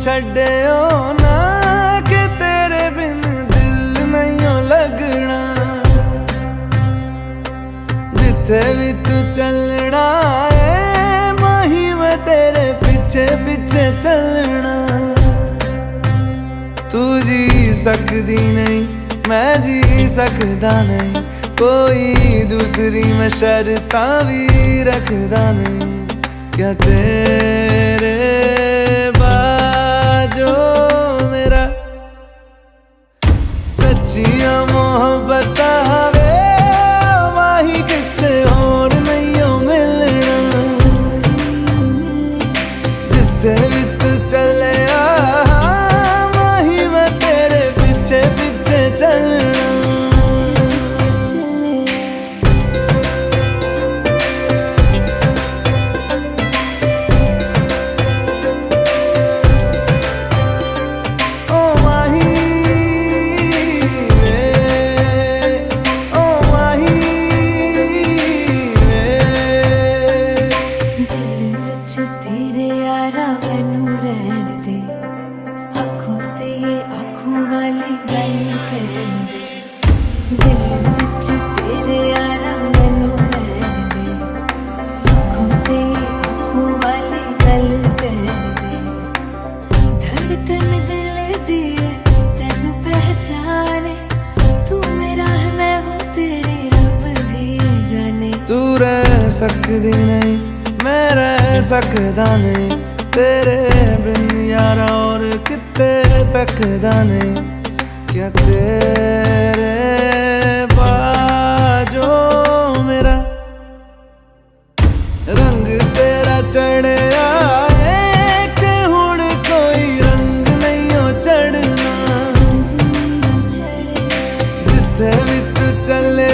छड्डियो ना कि तेरे बिन दिल नहीं लगना, जिथे भी तू चलना है माही मैं तेरे पीछे पीछे चलना। तू जी सकदी नहीं मैं जी सकदा नहीं, कोई दूसरी मैं शर्तां भी रखदा नहीं। क्या तेरे जो मेरा सच्चियां मोहब्बत वे माही किते और नहीं हो मिलना, जिथे भी तू चले माही मैं तेरे पीछे पीछे चलना। तू रह सकदी नहीं मैं रह सकदा नहीं, तेरे बिन यारा और किते तकदा नहीं। क्या तेरे बाजो मेरा रंग तेरा चढ़े आए कि हुण कोई रंग नहीं हो चढ़ना, जिथे भी तू चले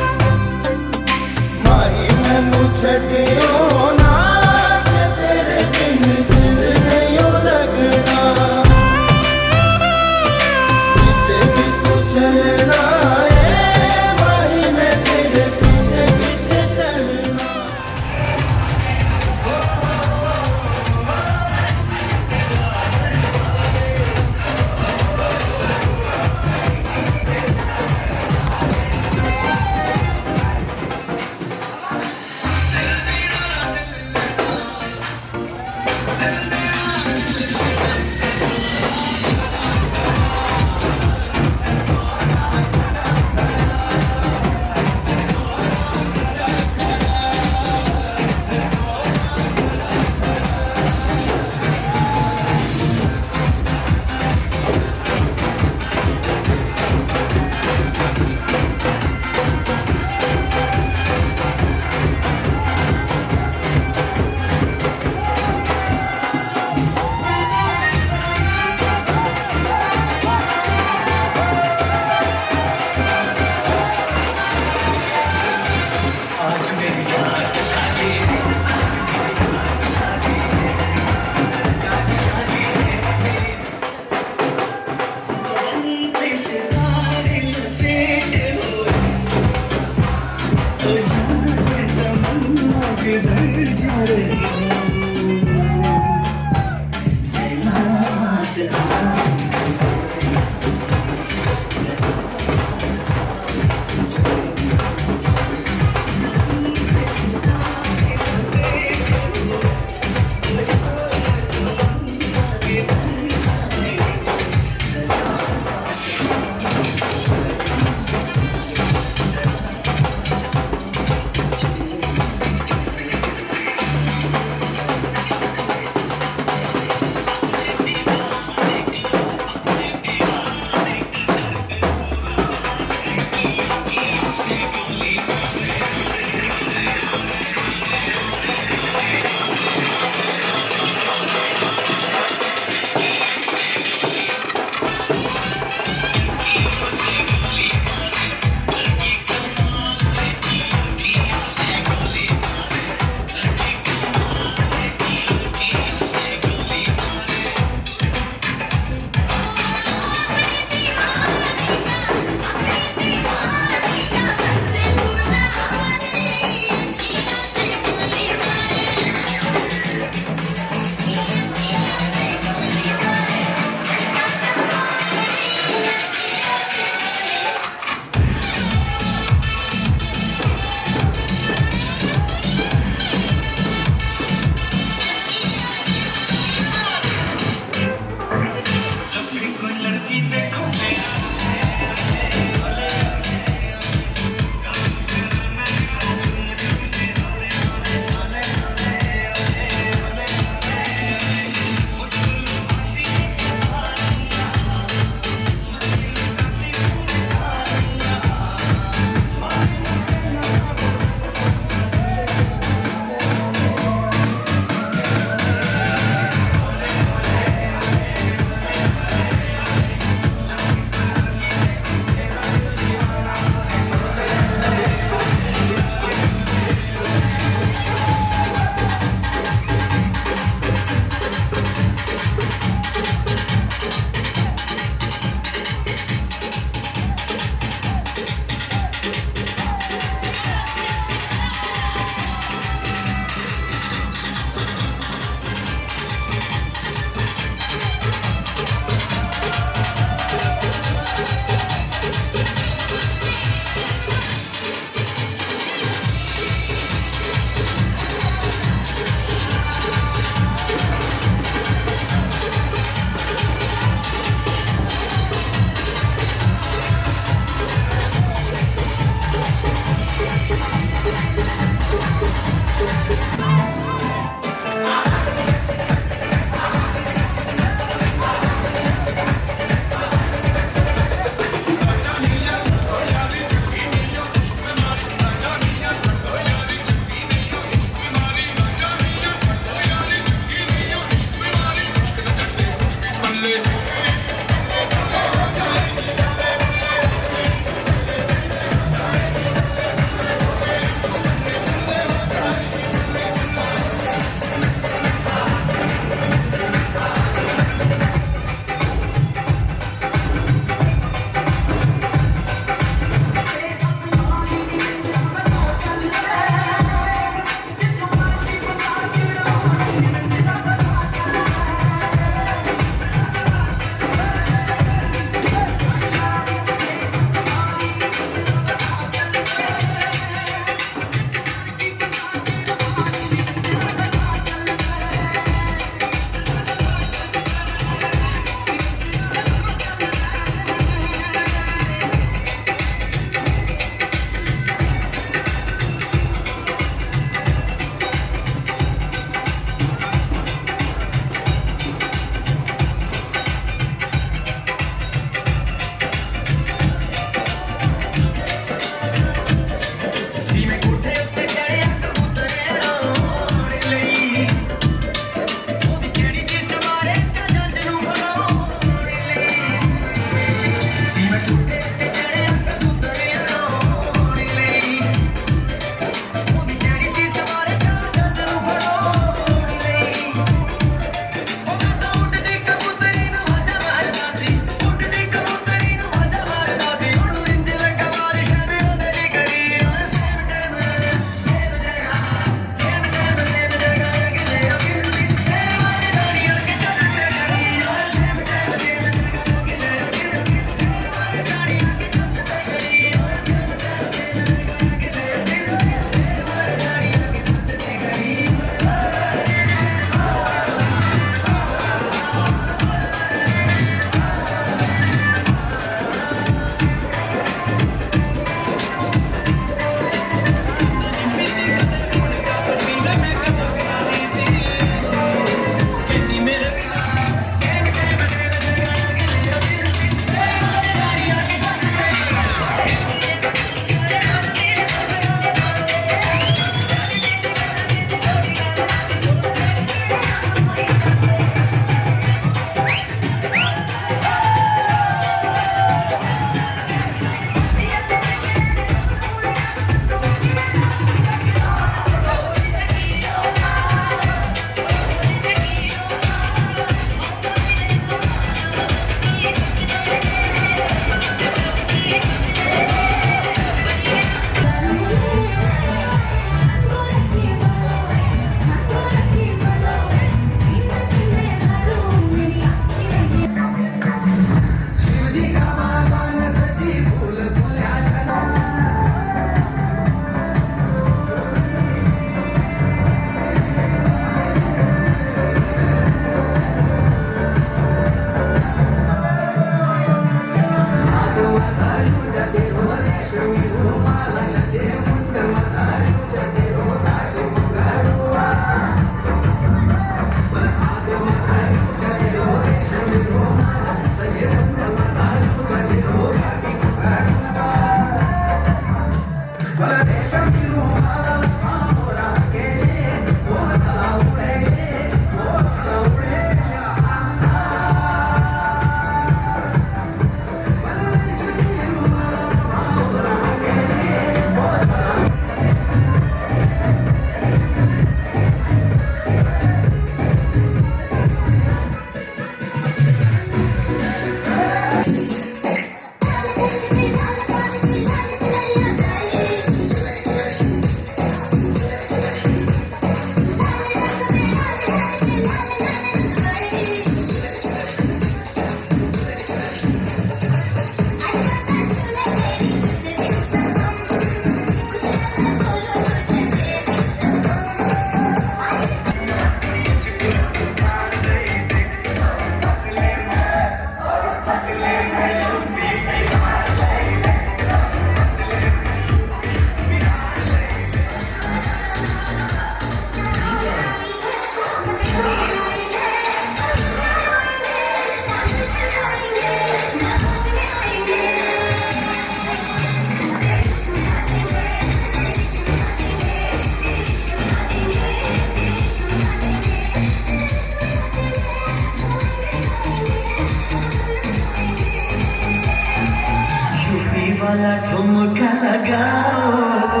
वाला ठुमका लगाओ,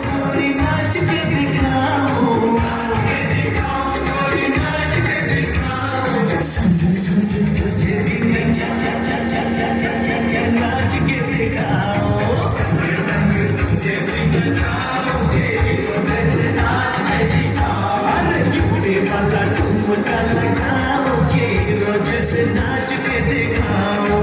थोड़ी नाच के दिखाओ, थोड़ी नाच के दिखाओ, नाच के दिखाओ, मुझे भी बताओगे, नाच के दिखाओ, अरे झूठे वाला ठुमका लगाओगे, रोज से नाच के दिखाओ।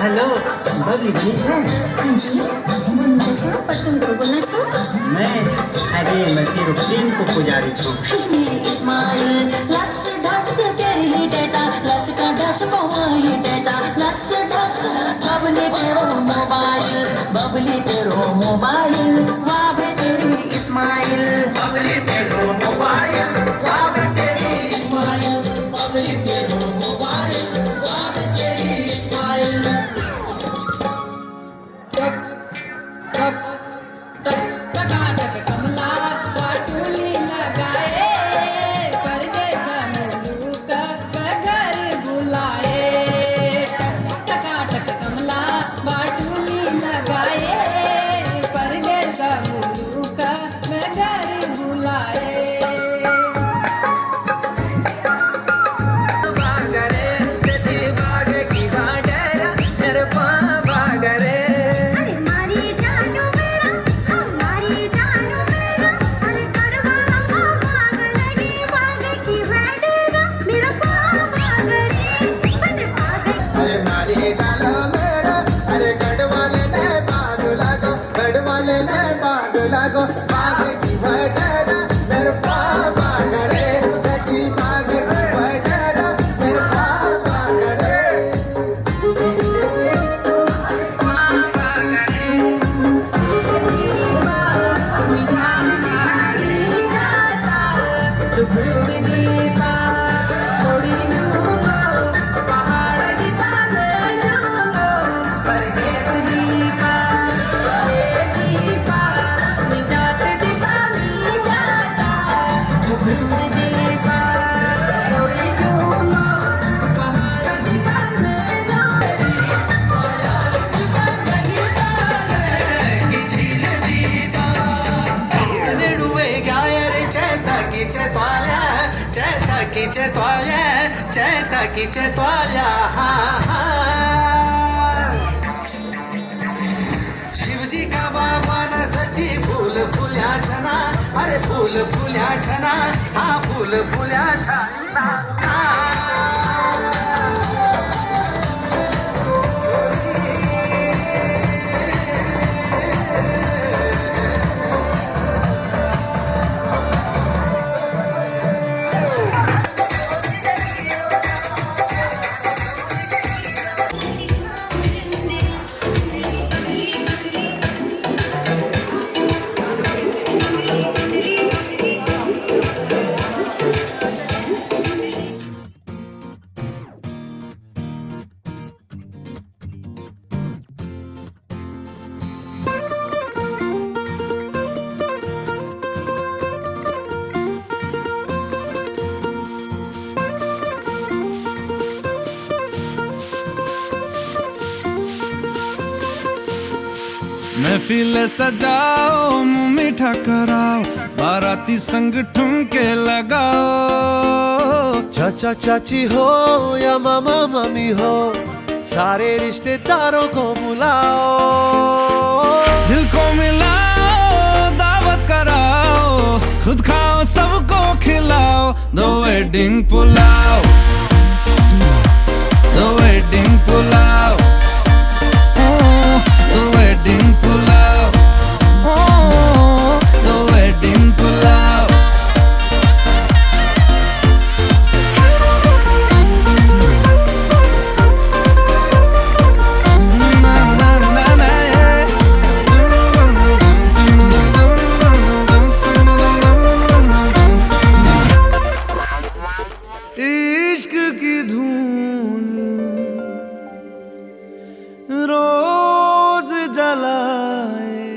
हेलो बबली बनी छे? हाँ जी बोलना छो पर तुमको बोलना छो? अरे मैं तेरे प्रेम को पुजारी छूं। मेरी इस्माइल लट्स डट्स तेरी ही डेटा लट्स का डट्स फॉरमाई डेटा लट्स डट्स बबली तेरो मोबाइल वाह बे तेरी इस्माइल बबली तेरो मोबाइल वाह बे तेरी इस्माइल बबली तेरो मोबाइल वाह बे तेरी इस्माइल। टकाटक कमला पाटुली लगाए परदेस मुलूक घर बुलाए टकाटक कमला पाटुली लगाए परदेस मुलूक घर बुलाए पहाड़ चैताकीचे त्वाल्या शिवजी का बाबान सची फूल फुल्या छना अरे फूल फुल्या छना हा फूल फुल्या छना महफिल सजाओ मुंह मीठा कराओ बाराती संग ठुमके लगाओ चाचा चाची हो या मामा मम्मी हो सारे रिश्तेदारों को बुलाओ दिल को मिलाओ दावत कराओ खुद खाओ सबको खिलाओ दो वेडिंग पुलाओ दो wedding pulao the wedding pulao, oh, the wedding pulao. Na na na na yeah. इश्क की धून रोज जलाए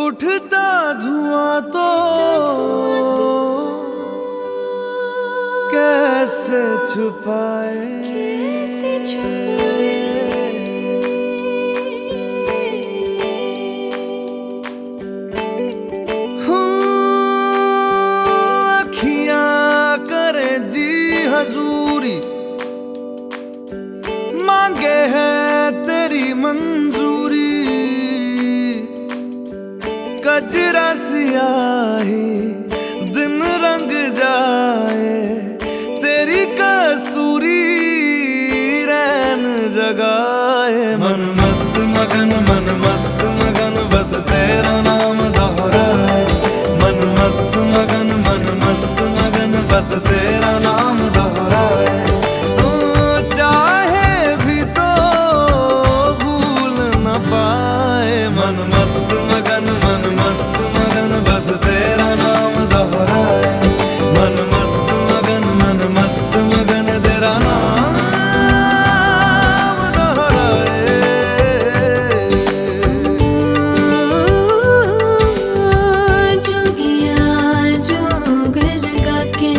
उठता धुआं तो कैसे छुपाए अखियां करे जी हजूरी मांगे है तेरी मंजूरी कजरा सियाही दिन रंग जाए तेरी कस्तूरी रैन जगाए मन मस्त मगन बस तेरा नाम दोहराए मन मस्त मगन बस तेरा नाम दोहराए मन मस्त मगन बस तेरा नाम दोहराए मन मस्त मगन तेरा नाम दोहराए जोगिया जोग लगा के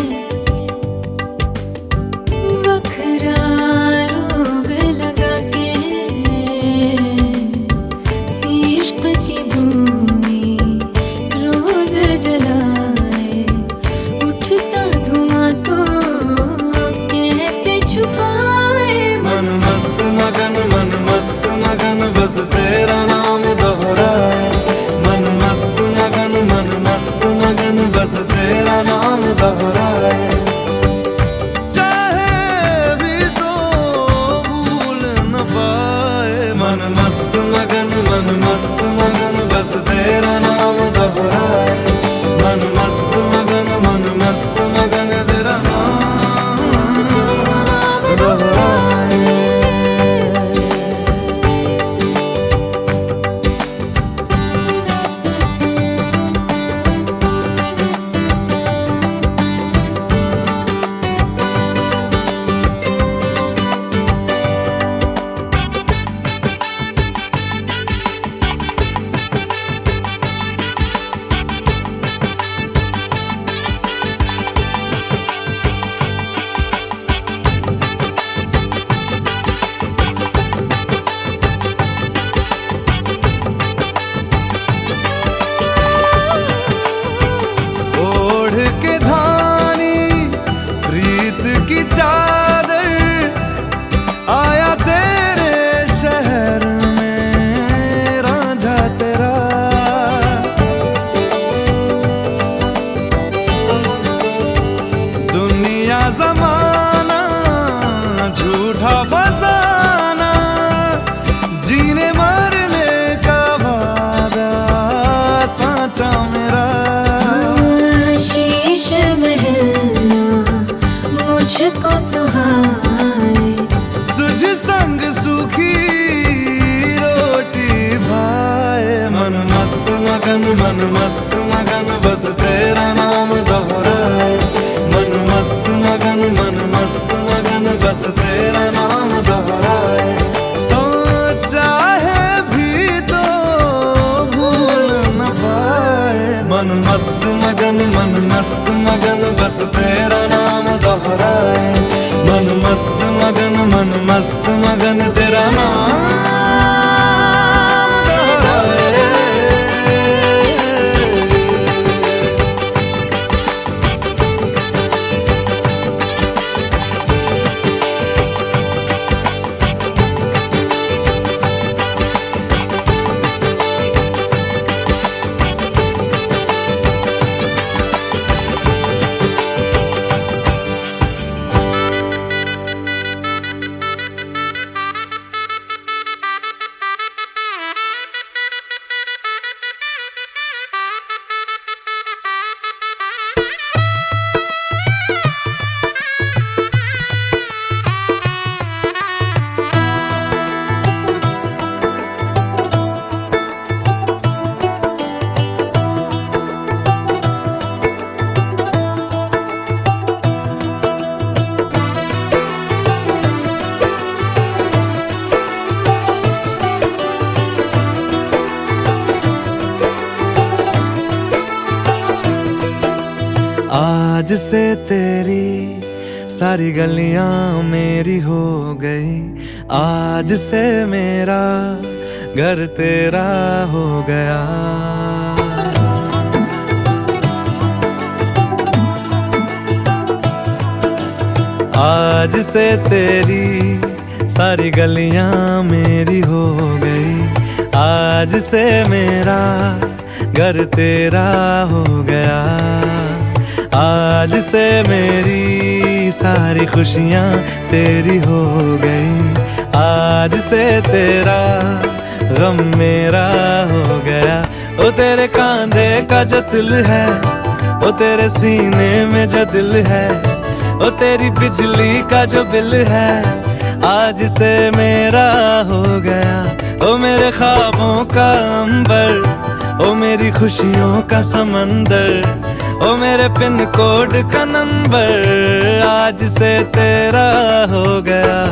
वखरा रोग लगा के मन मस्त मगन बस तेरा नाम दोहराए मन मस्त मगन बस तेरा नाम दोहराए चाहे भी तो भूल न पाए मन मस्त मगन बस तेरा नाम दोहराए मन मस्त मगन तेरा नाम दोहराए मुझको सुहाए। तुझ संग सूखी रोटी भाए, मन मस्त मगन बस तेरा नाम दोहराए। मन मस्त मगन बस तेरा नाम दोहराए। तो चाहे भी तो भूल न पाए। मन मस्त मगन बस तेरा नाम दोहराए। मन मस्त मगन तेरा नाम दोहराए। आज से तेरी सारी गलियां मेरी हो गई। आज से मेरा घर तेरा हो गया। आज से तेरी सारी गलियां मेरी हो गई। आज से मेरा घर तेरा हो गया। आज से मेरी सारी खुशियां तेरी हो गई। आज से तेरा गम मेरा हो गया। ओ तेरे कांधे का जो दिल है, ओ तेरे सीने में जो दिल है, ओ तेरी बिजली का जो बिल है, आज से मेरा हो गया। ओ मेरे ख्वाबों का अंबर, ओ मेरी खुशियों का समंदर, ओ मेरे पिन कोड का नंबर, आज से तेरा हो गया।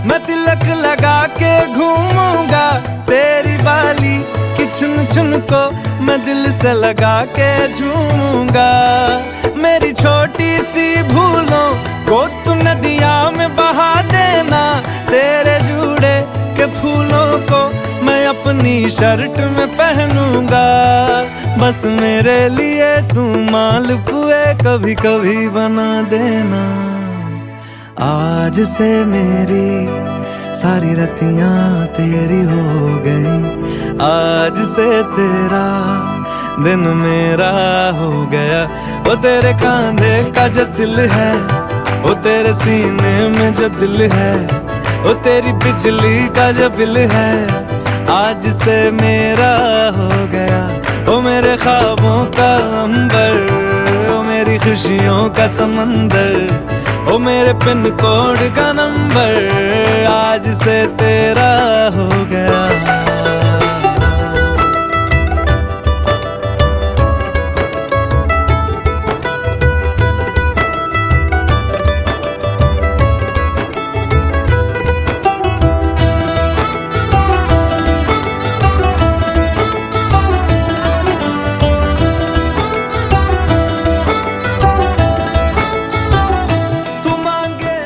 मैं तिलक लगा के घूमूंगा, तेरी बाली की चुन चुन को मैं दिल से लगा के झूमूंगा। मेरी छोटी सी भूलों को तू नदिया में बहा देना, तेरे जूड़े के फूलों को मैं अपनी शर्ट में पहनूंगा। बस मेरे लिए तू मालपुए कभी कभी बना देना। आज से मेरी सारी रतियां तेरी हो गई। आज से तेरा दिन मेरा हो गया। वो तेरे कांधे का जो दिल है, वो तेरे सीने में जो दिल है, वो तेरी बिजली का जो बिल है, आज से मेरा हो गया। वो मेरे ख्वाबों का अंबर, वो मेरी खुशियों का समंदर, ओ मेरे पिन कोड का नंबर, आज से तेरा हो गया।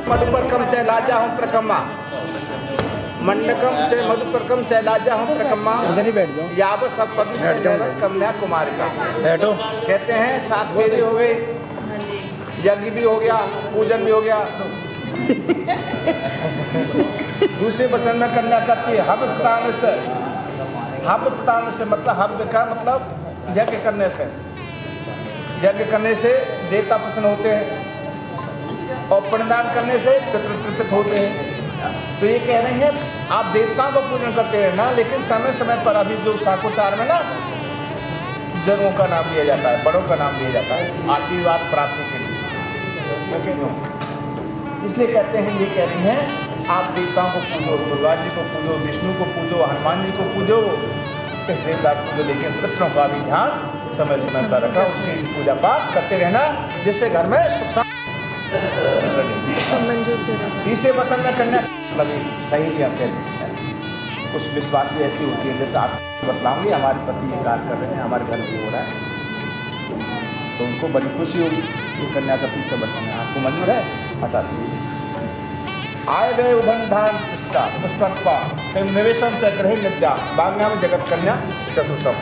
मधुपर्कम च लाजाहं प्रकमा मंडकम च पुत्रकम चैलाजा हम प्रकम्मा इधर ही बैठ जाओ। यावत सतपति चैलावत कन्या कुमार का बैठो। कहते हैं 7 फेरे हो गए, यज्ञ भी हो गया, पूजन भी हो गया। दूसरे वचन में कन्या करती है हव्यतान से। हव्यतान से मतलब हव्य का मतलब यज्ञ करने से। यज्ञ करने से देवता प्रसन्न होते हैं और पिंडदान करने से पितृ तृप्त होते हैं। तो ये कह रहे हैं आप देवताओं को पूजन करते हैं ना, लेकिन समय समय पर अभी जो शाकोचार में ना जनों का नाम लिया जाता है, बड़ों का नाम लिया जाता है आशीर्वाद प्राप्ति के लिए। इसलिए कहते हैं, ये कह रही हैं आप देवताओं को पूजो, दुर्गा जी को पूजो, विष्णु को पूजो, हनुमान जी को पूजो, इस देवता को पूजो, लेकिन पितरों का भी ध्यान समय समय पर रखा, उसकी पूजा पाठ करते रहना, जिससे घर में सुख तीसरे वचन में कन्या मतलब सही नहीं आपके उस विश्वास से ऐसी होती है जैसे आप बतलाऊंगी हमारे पति ये कार्य कर रहे हैं, हमारे घर में हो रहा है, तो उनको बड़ी खुशी होगी। ये कन्या का तीसरा वचन है, आपको मंजूर है? बता दीजिए। आए गए उभन धान पुष्टा पुष्टत्वा निवेशन से ग्रही विद्या बांग्ला में जगत कन्या चतुर्थम।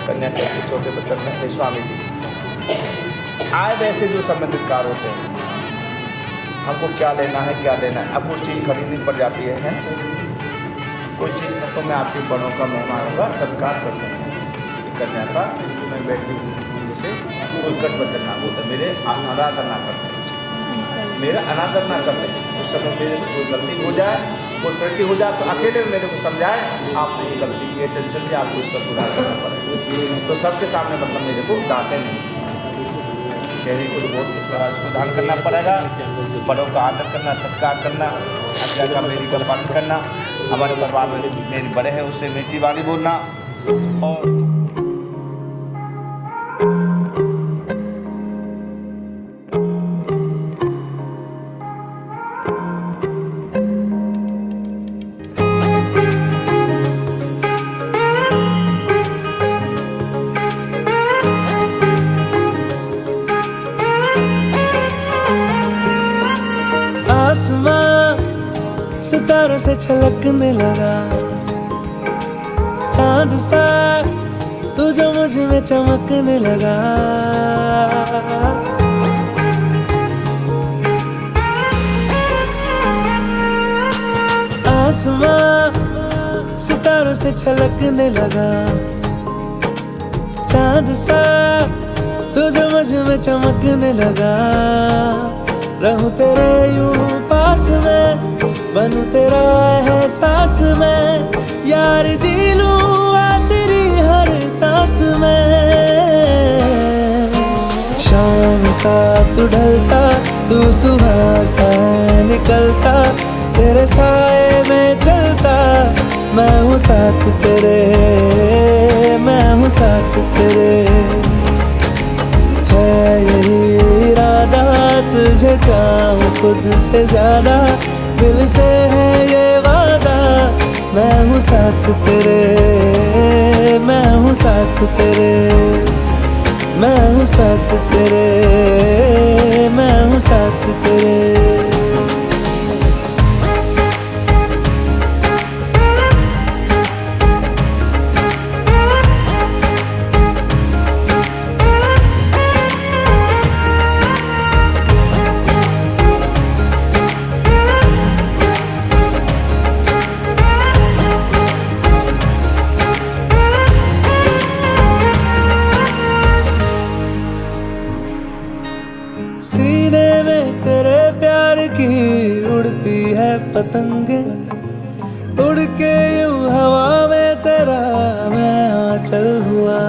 कन्या के छोटे बच्चन में है स्वामी जी। आए वैसे जो संबंधित कार्य होते हैं, हमको क्या लेना है क्या देना है, अब वो चीज़ खरीदनी पड़ जाती है कोई चीज़ में, तो मैं आपके बड़ों का मेहमान होगा सत्कार कर सकता हूँ। कन्या का मैं बैठी जैसे कोई कट वचन ना होता, मेरे अनादर ना करते, मेरा अनादर ना करते, उस समय मेरे से कोई गलती हो जाए, कोई त्रुटि हो जाए, तो अकेले मेरे को समझाए आपने ये गलती की है, चल जी आपको इसका सुधार करना पड़ेगा। तो सबके सामने मतलब मेरे को डांटे नहीं, शहरी को बहुत सुधार करना पड़ेगा, बड़ों का आदर करना, सत्कार करना, आज्ञा का मेरी का पालन करना, हमारे परिवार में मेरे बड़े हैं उससे मीठी वाली बोलना। और आसमां सितारों से छलकने लगा, चांद सा तू जो मुझ में चमकने लगा। आसमां सितारों से छलकने लगा, चांद सा तू जो मुझ में चमकने लगा। रहूं तेरे यूं पास में, बनूं तेरा एहसास में, यार जी लूं तेरी हर सांस में। शाम सा तू ढलता, तू सुबह सा निकलता, तेरे साए में चलता, मैं हूँ साथ तेरे, मैं हूँ साथ तेरे। है यही इरादा तुझे चाहूं खुद से ज्यादा, दिल से है ये वादा, मैं हूँ साथ तेरे, मैं हूँ साथ तेरे, मैं हूँ साथ तेरे, मैं हूँ साथ तेरे। सीने में तेरे प्यार की उड़ती है पतंगे, उड़ के यूं हवा में तेरा मैं आंचल हुआ।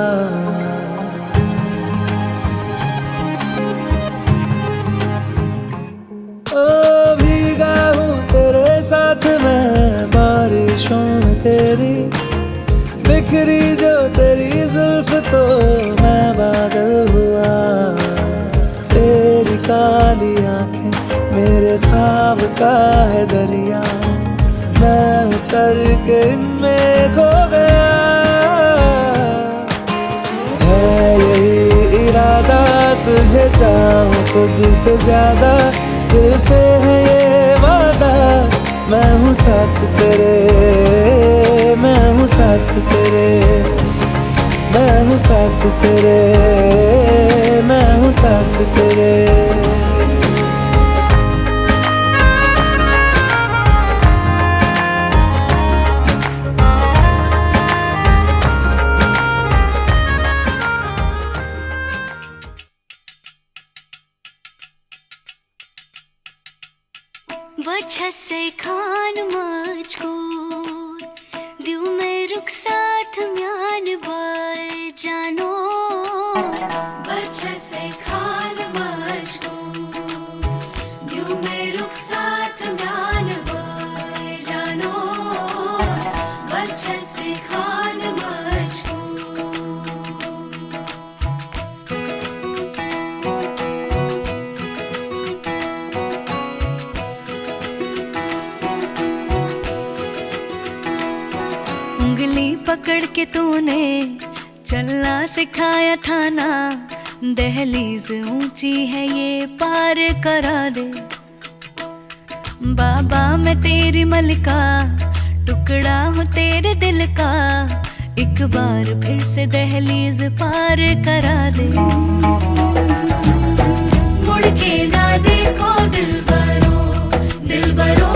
ओ भीगा हूँ तेरे साथ मैं बारिशों में तेरी, बिखरी जो तेरी जुल्फ तो मैं बादल हुआ। तेरी काली आंखें मेरे ख्वाब का है दरिया, मैं उतर के इनमें खो गया। है यही इरादा तुझे चाहूं खुद से ज्यादा, दिल से है ये वादा, मैं हूँ साथ तेरे, मैं हूँ साथ तेरे, मैं हूँ साथ तेरे, मैं हूँ साथ तेरे। वजह से खान मजकूर दियो में रुख साथ म्यान बाय जानो वजह से खान मजकूर दियो में रुख साथ म्यान बाय जानो वजह से खान मजकूर। उंगली पकड़ के तूने चलना सिखाया था ना, दहलीज ऊंची है ये पार करा दे। बाबा मैं तेरी मलिका, टुकड़ा हूँ तेरे दिल का, एक बार फिर से दहलीज पार करा दे। मुड़ के ना देखो दिल बरो, दिल बरो